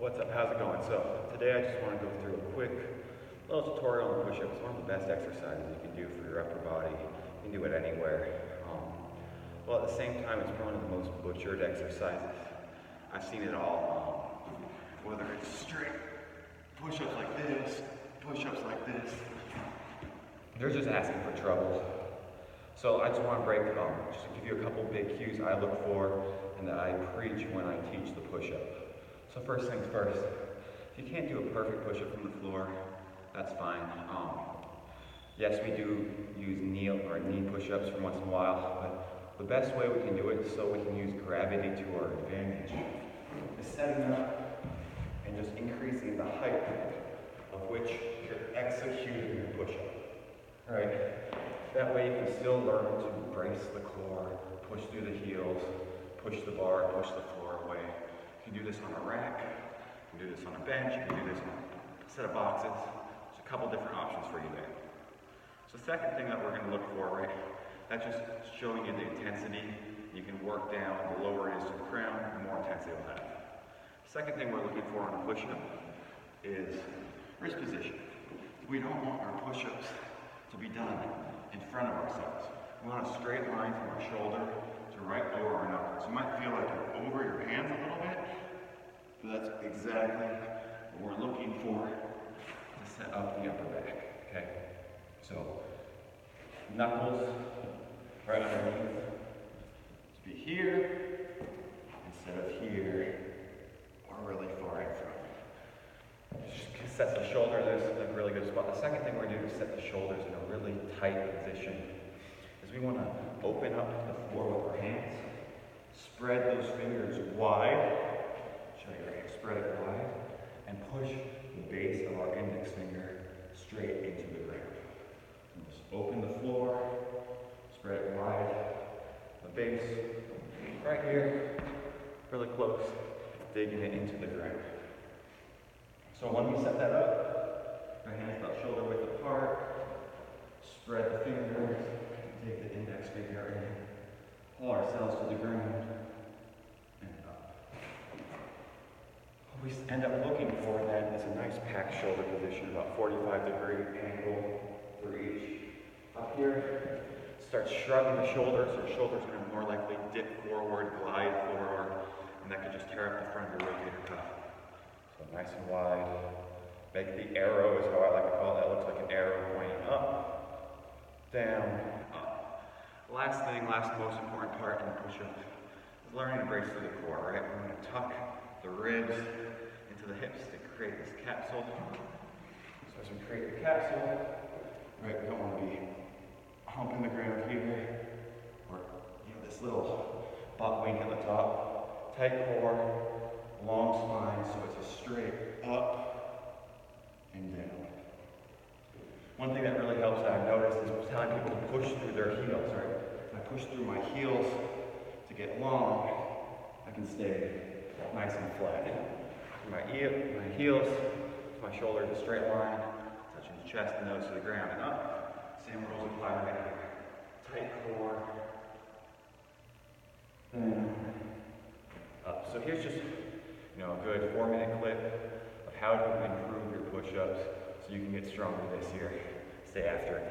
What's up, how's it going? So today I just want to go through a quick little tutorial on push-ups. It's one of the best exercises you can do for your upper body. You can do it anywhere. Well, at the same time, it's one of the most butchered exercises. I've seen it all, whether it's straight push-ups like this, push-ups like this. They're just asking for trouble. So I just want to break it down, just to give you a couple big cues I look for and that I preach when I teach the push-up. So first things first, if you can't do a perfect push-up from the floor, that's fine. Yes, we do use knee push-ups from once in a while, but the best way we can do it so we can use gravity to our advantage is setting up and just increasing the height of which you're executing your push-up. Right? That way you can still learn to brace the core, push through the heels, push the bar, push the floor away. You can do this on a rack, you can do this on a bench, you can do this on a set of boxes. There's a couple different options for you there. So the second thing that we're going to look for, right, that's just showing you the intensity. You can work down, the lower it is to the ground, the more intensity it'll have. Second thing we're looking for on a push-up is wrist position. We don't want our push-ups to be done in front of ourselves. We want a straight line from our shoulder to right over our knuckles. You might feel like you're over your hands a little bit, but that's exactly what we're looking for to set up the upper back, okay? So, knuckles right underneath to be here instead of here or really far in front. Just sets the shoulders, there's a really good spot. The second thing we're going to do is set the shoulders in a really tight position. Is we want to open up the floor with our hands, spread those fingers wide, show you right here, spread it wide, and push the base of our index finger straight into the ground. And just open the floor, spread it wide, the base right here, really close, digging it into the ground. So when we set that up, our hands about shoulder width apart, spread the fingers, take the index finger in, pull ourselves to the ground, and up. What we end up looking for then is a nice packed shoulder position, about 45-degree angle for each. Up here, start shrugging the shoulders. Your shoulders are going to more likely dip forward, glide forward, and that could just tear up the front of your rotator cuff. So nice and wide. Make the arrow is how I like to call it. That looks like an arrow pointing up, down, up. Last most important part in the push-up is learning to brace through the core, right? We're going to tuck the ribs into the hips to create this capsule. So as we create the capsule, right, we don't want to be humping the ground here, or this little butt wink at the top. Tight core, long spine, so it's a straight up and down. One thing that really helps that I've noticed is telling people to push through their heels, right? If I push through my heels to get long, I can stay nice and flat. My heels, my shoulders, a straight line, touching the chest and nose to the ground and up. Same rules apply right here. Tight core, down, up. So here's just a good 4-minute clip of how to improve your push-ups so you can get stronger this year. Stay after it.